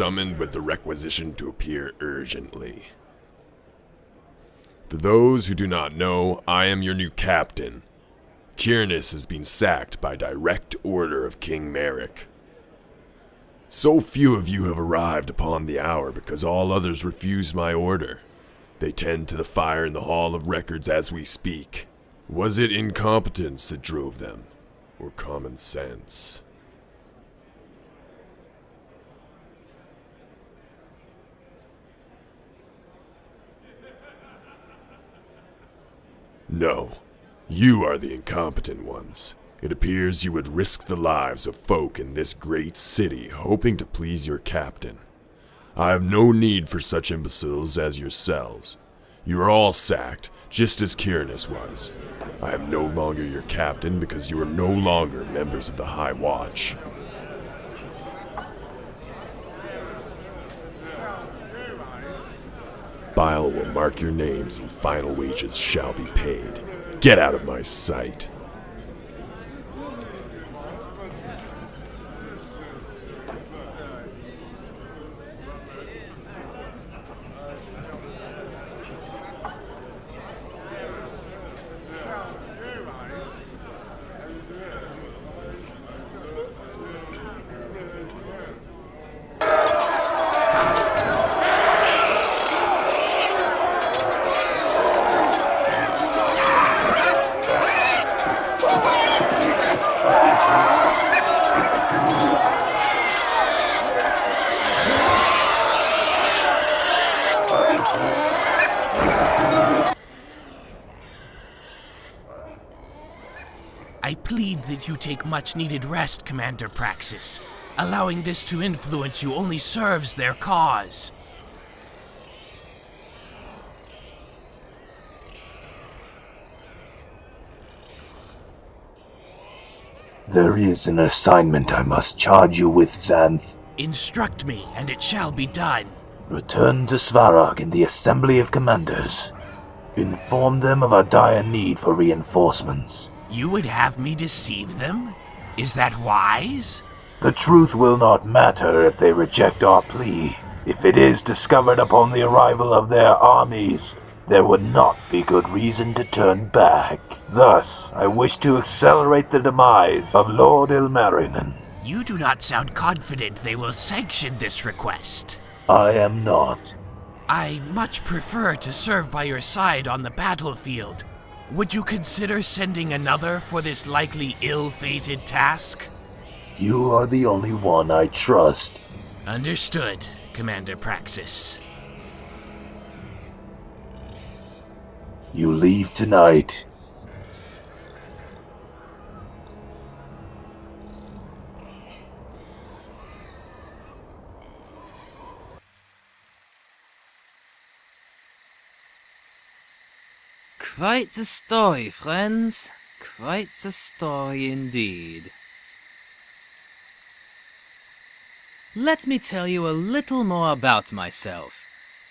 summoned with the requisition to appear urgently. For those who do not know, I am your new captain. Kyrnis has been sacked by direct order of King Merrick. So few of you have arrived upon the hour because all others refused my order. They tend to the fire in the Hall of Records as we speak. Was it incompetence that drove them, or common sense? No, you are the incompetent ones. It appears you would risk the lives of folk in this great city hoping to please your captain. I have no need for such imbeciles as yourselves. You are all sacked, just as Kyrnis was. I am no longer your captain because you are no longer members of the High Watch. Bile will mark your names and final wages shall be paid. Get out of my sight. I plead that you take much-needed rest, Commander Praxis. Allowing this to influence you only serves their cause. There is an assignment I must charge you with, Xanth. Instruct me, and it shall be done. Return to Svarog in the Assembly of Commanders. Inform them of our dire need for reinforcements. You would have me deceive them? Is that wise? The truth will not matter if they reject our plea. If it is discovered upon the arrival of their armies, there would not be good reason to turn back. Thus, I wish to accelerate the demise of Lord Ilmarinen. You do not sound confident they will sanction this request. I am not. I much prefer to serve by your side on the battlefield. Would you consider sending another for this likely ill-fated task? You are the only one I trust. Understood, Commander Praxis. You leave tonight. Quite the story, friends. Quite the story indeed. Let me tell you a little more about myself.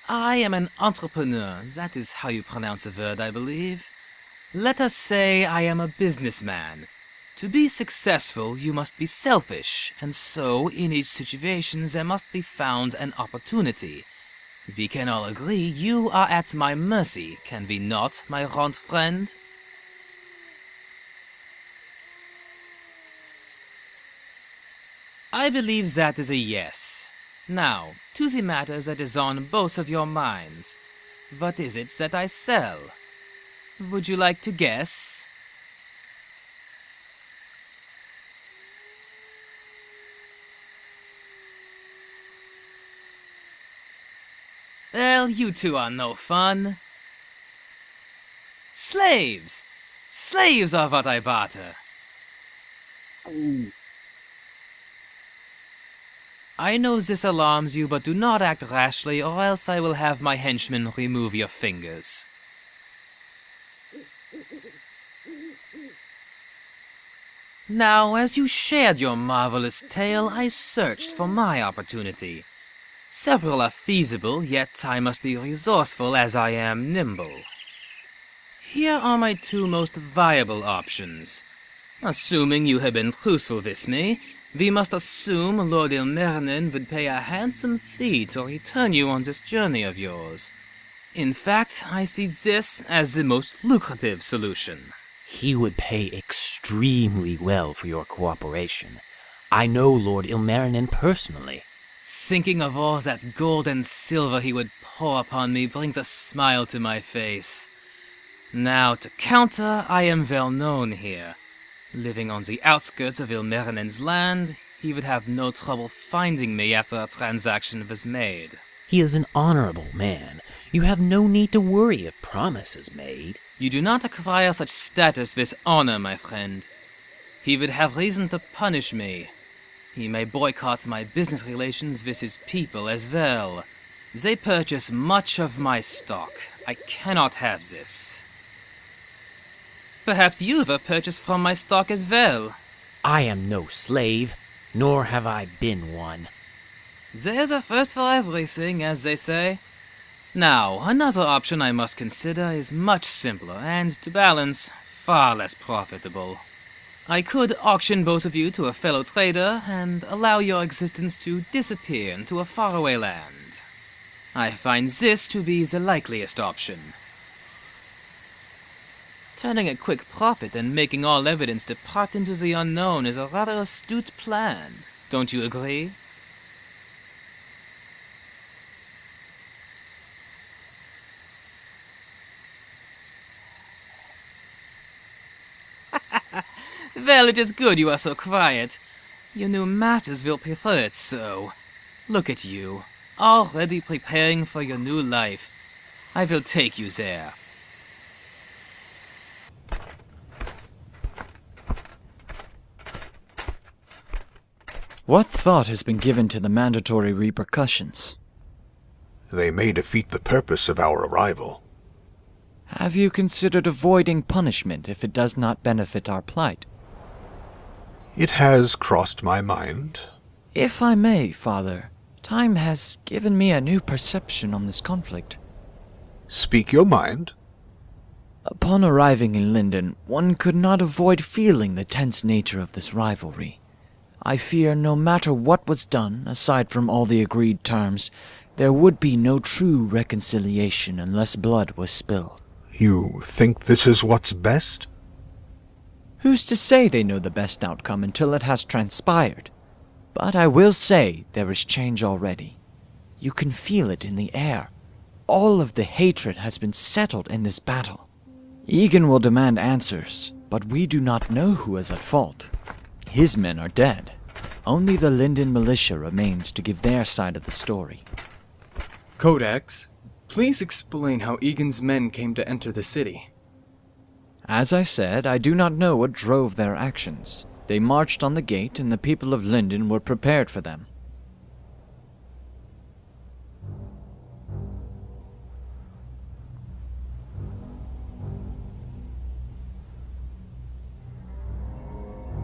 I am an entrepreneur, that is how you pronounce a word, I believe. Let us say I am a businessman. To be successful, you must be selfish, and so in each situation there must be found an opportunity. We can all agree you are at my mercy, can we not, my rond friend? I believe that is a yes. Now, to the matter that is on both of your minds. What is it that I sell? Would you like to guess? Well, you two are no fun. Slaves! Slaves are what I barter. I know this alarms you, but do not act rashly, or else I will have my henchmen remove your fingers. Now, as you shared your marvelous tale, I searched for my opportunity. Several are feasible, yet I must be resourceful as I am nimble. Here are my two most viable options. Assuming you have been truthful with me, We must assume Lord Ilmerinen would pay a handsome fee to return you on this journey of yours. In fact, I see this as the most lucrative solution. He would pay extremely well for your cooperation. I know Lord Ilmarinen personally. Thinking of all that gold and silver he would pour upon me brings a smile to my face. Now, to counter, I am well known here. Living on the outskirts of Ilmarinen's land, he would have no trouble finding me after a transaction was made. He is an honorable man. You have no need to worry if promise is made. You do not acquire such status with honor, my friend. He would have reason to punish me. He may boycott my business relations with his people as well. They purchase much of my stock. I cannot have this. Perhaps you have purchased from my stock as well. I am no slave, nor have I been one. There's a first for everything, as they say. Now, another option I must consider is much simpler and, to balance, far less profitable. I could auction both of you to a fellow trader and allow your existence to disappear into a faraway land. I find this to be the likeliest option. Turning a quick profit and making all evidence depart into the unknown is a rather astute plan. Don't you agree? Well, it is good you are so quiet. Your new masters will prefer it so. Look at you, already preparing for your new life. I will take you there. What thought has been given to the mandatory repercussions? They may defeat the purpose of our arrival. Have you considered avoiding punishment if it does not benefit our plight? It has crossed my mind. If I may, Father, time has given me a new perception on this conflict. Speak your mind. Upon arriving in Linden, one could not avoid feeling the tense nature of this rivalry. I fear no matter what was done, aside from all the agreed terms, there would be no true reconciliation unless blood was spilled. You think this is what's best? Who's to say they know the best outcome until it has transpired? But I will say there is change already. You can feel it in the air. All of the hatred has been settled in this battle. Egan will demand answers, but we do not know who is at fault. His men are dead. Only the Linden militia remains to give their side of the story. Codex, please explain how Egan's men came to enter the city. As I said, I do not know what drove their actions. They marched on the gate, and the people of Linden were prepared for them.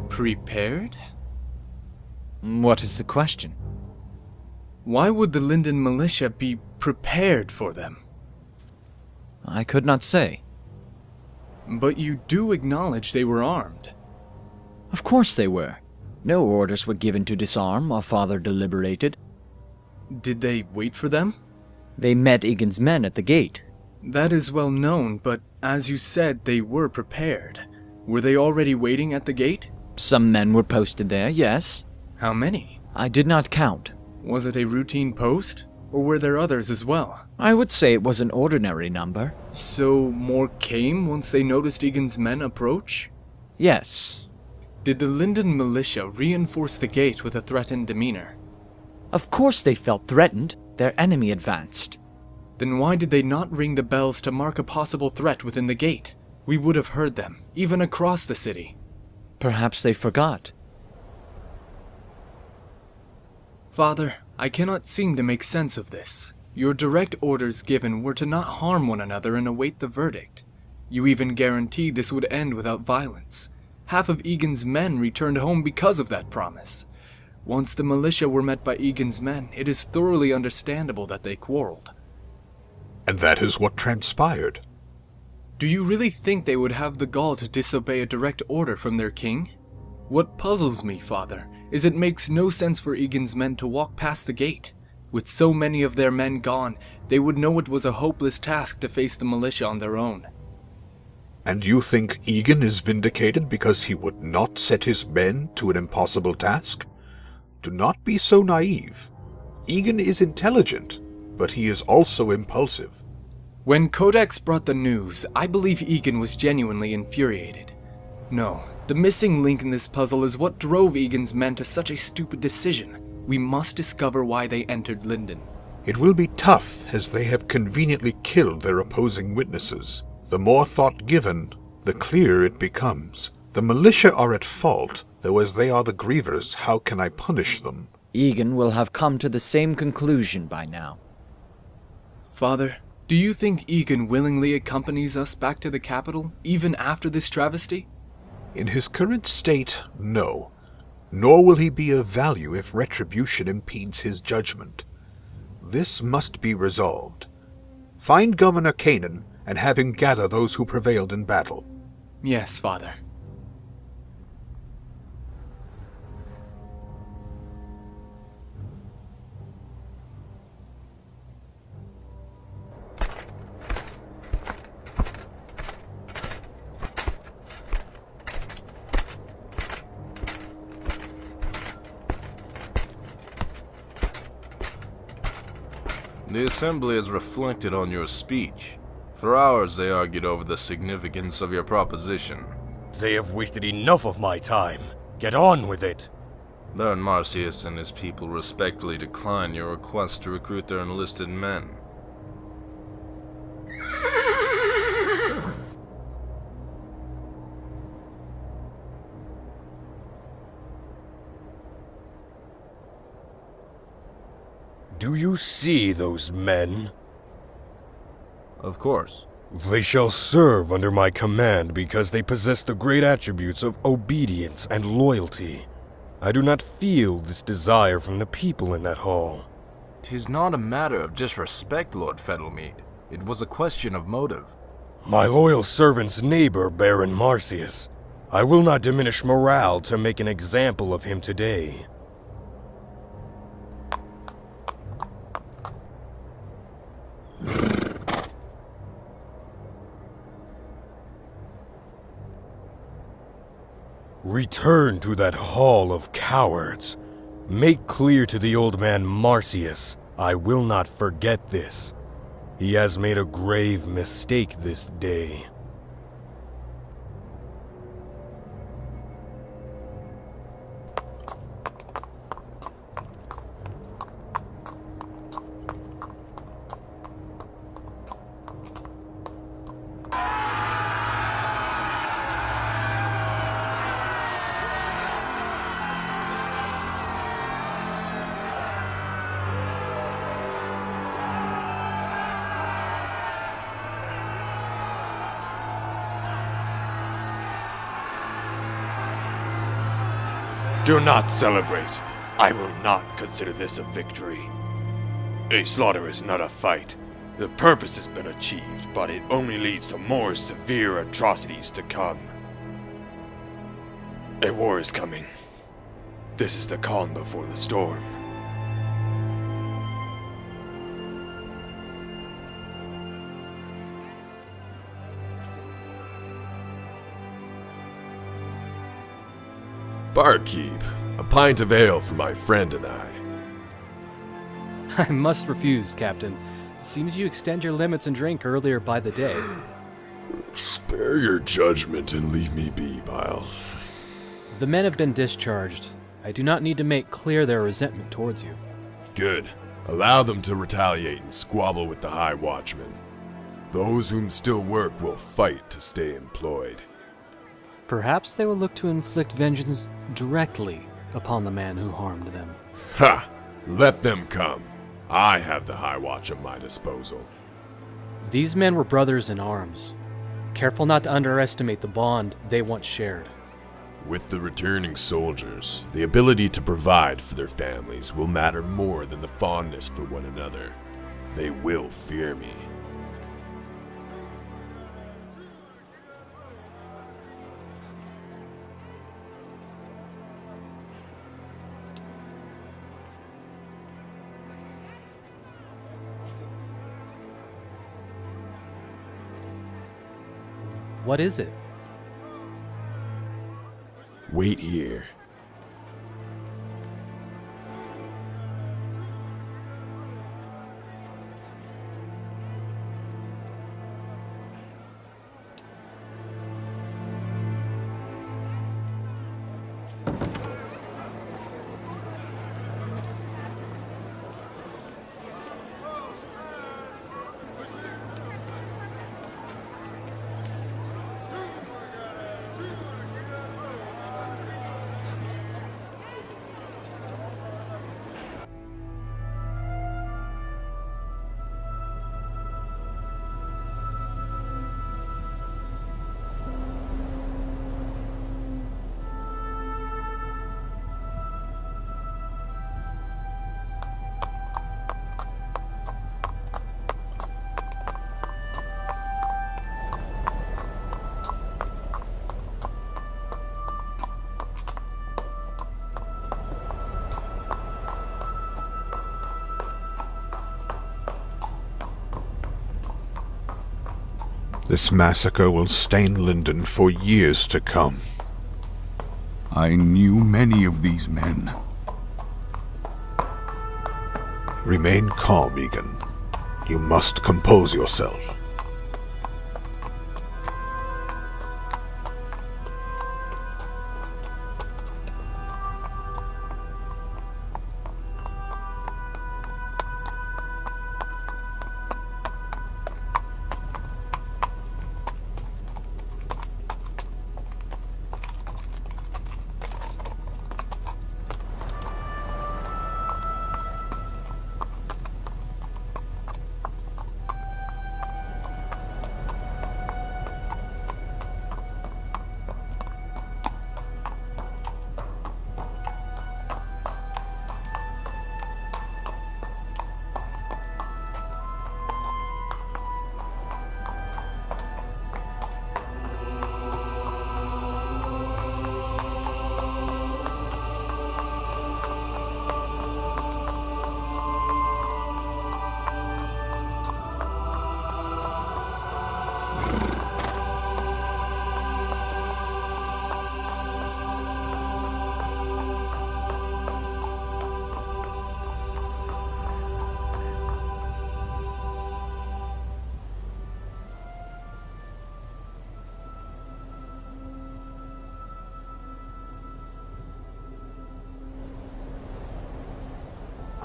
Prepared? What is the question? Why would the Linden militia be prepared for them? I could not say. But you do acknowledge they were armed. Of course they were. No orders were given to disarm while Father deliberated. Did they wait for them? They met Egan's men at the gate. That is well known, but as you said, they were prepared. Were they already waiting at the gate? Some men were posted there, yes. How many? I did not count. Was it a routine post, or were there others as well? I would say it was an ordinary number. So more came once they noticed Egan's men approach? Yes. Did the Linden militia reinforce the gate with a threatened demeanor? Of course they felt threatened. Their enemy advanced. Then why did they not ring the bells to mark a possible threat within the gate? We would have heard them, even across the city. Perhaps they forgot. Father, I cannot seem to make sense of this. Your direct orders given were to not harm one another and await the verdict. You even guaranteed this would end without violence. Half of Egan's men returned home because of that promise. Once the militia were met by Egan's men, it is thoroughly understandable that they quarreled. And that is what transpired. Do you really think they would have the gall to disobey a direct order from their king? What puzzles me, Father, is it makes no sense for Egan's men to walk past the gate. With so many of their men gone, they would know it was a hopeless task to face the militia on their own. And you think Egan is vindicated because he would not set his men to an impossible task? Do not be so naive. Egan is intelligent, but he is also impulsive. When Codex brought the news, I believe Egan was genuinely infuriated. No, the missing link in this puzzle is what drove Egan's men to such a stupid decision. We must discover why they entered Linden. It will be tough, as they have conveniently killed their opposing witnesses. The more thought given, the clearer it becomes. The militia are at fault, though as they are the grievers, how can I punish them? Egan will have come to the same conclusion by now. Father, do you think Egan willingly accompanies us back to the capital, even after this travesty? In his current state, no. Nor will he be of value if retribution impedes his judgment. This must be resolved. Find Governor Kanan and have him gather those who prevailed in battle. Yes, Father. The Assembly has reflected on your speech. For hours they argued over the significance of your proposition. They have wasted enough of my time. Get on with it. Baron Marcius and his people respectfully decline your request to recruit their enlisted men. Do you see those men? Of course. They shall serve under my command because they possess the great attributes of obedience and loyalty. I do not feel this desire from the people in that hall. 'Tis not a matter of disrespect, Lord Fedelmead. It was a question of motive. My loyal servant's neighbor, Baron Marcius. I will not diminish morale to make an example of him today. Return to that hall of cowards. Make clear to the old man Marcius, I will not forget this. He has made a grave mistake this day. Do not celebrate. I will not consider this a victory. A slaughter is not a fight. The purpose has been achieved, but it only leads to more severe atrocities to come. A war is coming. This is the calm before the storm. Barkeep, a pint of ale for my friend and I. I must refuse, Captain. Seems you extend your limits and drink earlier by the day. Spare your judgment and leave me be, Bile. The men have been discharged. I do not need to make clear their resentment towards you. Good. Allow them to retaliate and squabble with the High Watchman. Those whom still work will fight to stay employed. Perhaps they will look to inflict vengeance directly upon the man who harmed them. Ha! Let them come. I have the High Watch at my disposal. These men were brothers in arms. Careful not to underestimate the bond they once shared. With the returning soldiers, the ability to provide for their families will matter more than the fondness for one another. They will fear me. What is it? Wait here. This massacre will stain Linden for years to come. I knew many of these men. Remain calm, Egan. You must compose yourself.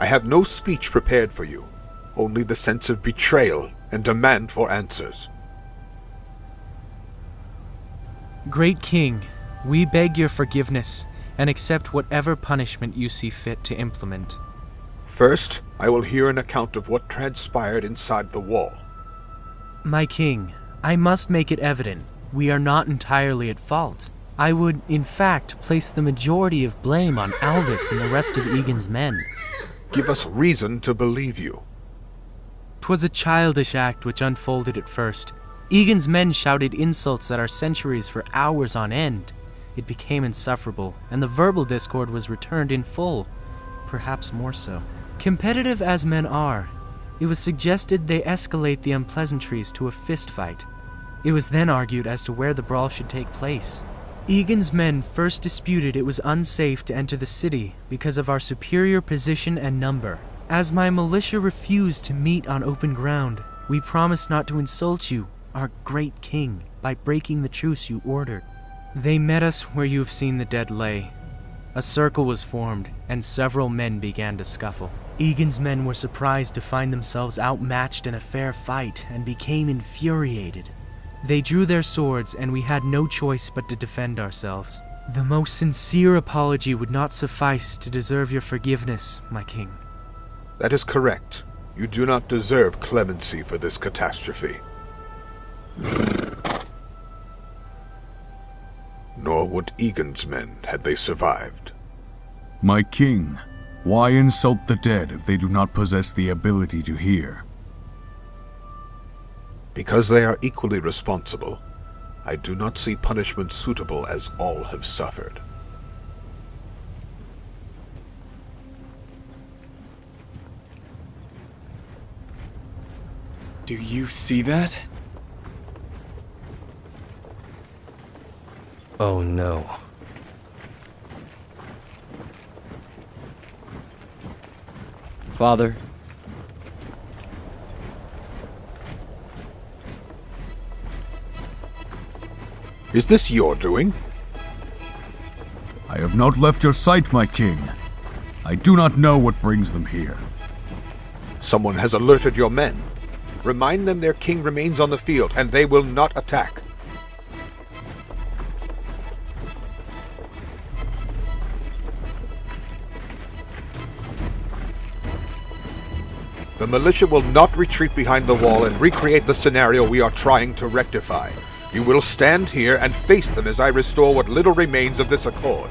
I have no speech prepared for you, only the sense of betrayal and demand for answers. Great King, we beg your forgiveness and accept whatever punishment you see fit to implement. First, I will hear an account of what transpired inside the wall. My king, I must make it evident, we are not entirely at fault. I would, in fact, place the majority of blame on Alvis and the rest of Egan's men. Give us reason to believe you. 'Twas a childish act which unfolded at first. Egan's men shouted insults at our sentries for hours on end. It became insufferable, and the verbal discord was returned in full, perhaps more so. Competitive as men are, it was suggested they escalate the unpleasantries to a fist fight. It was then argued as to where the brawl should take place. Egan's men first disputed it was unsafe to enter the city because of our superior position and number. As my militia refused to meet on open ground, we promised not to insult you, our great king, by breaking the truce you ordered. They met us where you have seen the dead lay. A circle was formed, and several men began to scuffle. Egan's men were surprised to find themselves outmatched in a fair fight and became infuriated. They drew their swords, and we had no choice but to defend ourselves. The most sincere apology would not suffice to deserve your forgiveness, my king. That is correct. You do not deserve clemency for this catastrophe. Nor would Egan's men had they survived. My king, why insult the dead if they do not possess the ability to hear? Because they are equally responsible, I do not see punishment suitable as all have suffered. Do you see that? Oh no. Father, is this your doing? I have not left your sight, my king. I do not know what brings them here. Someone has alerted your men. Remind them their king remains on the field, and they will not attack. The militia will not retreat behind the wall and recreate the scenario we are trying to rectify. You will stand here and face them as I restore what little remains of this accord.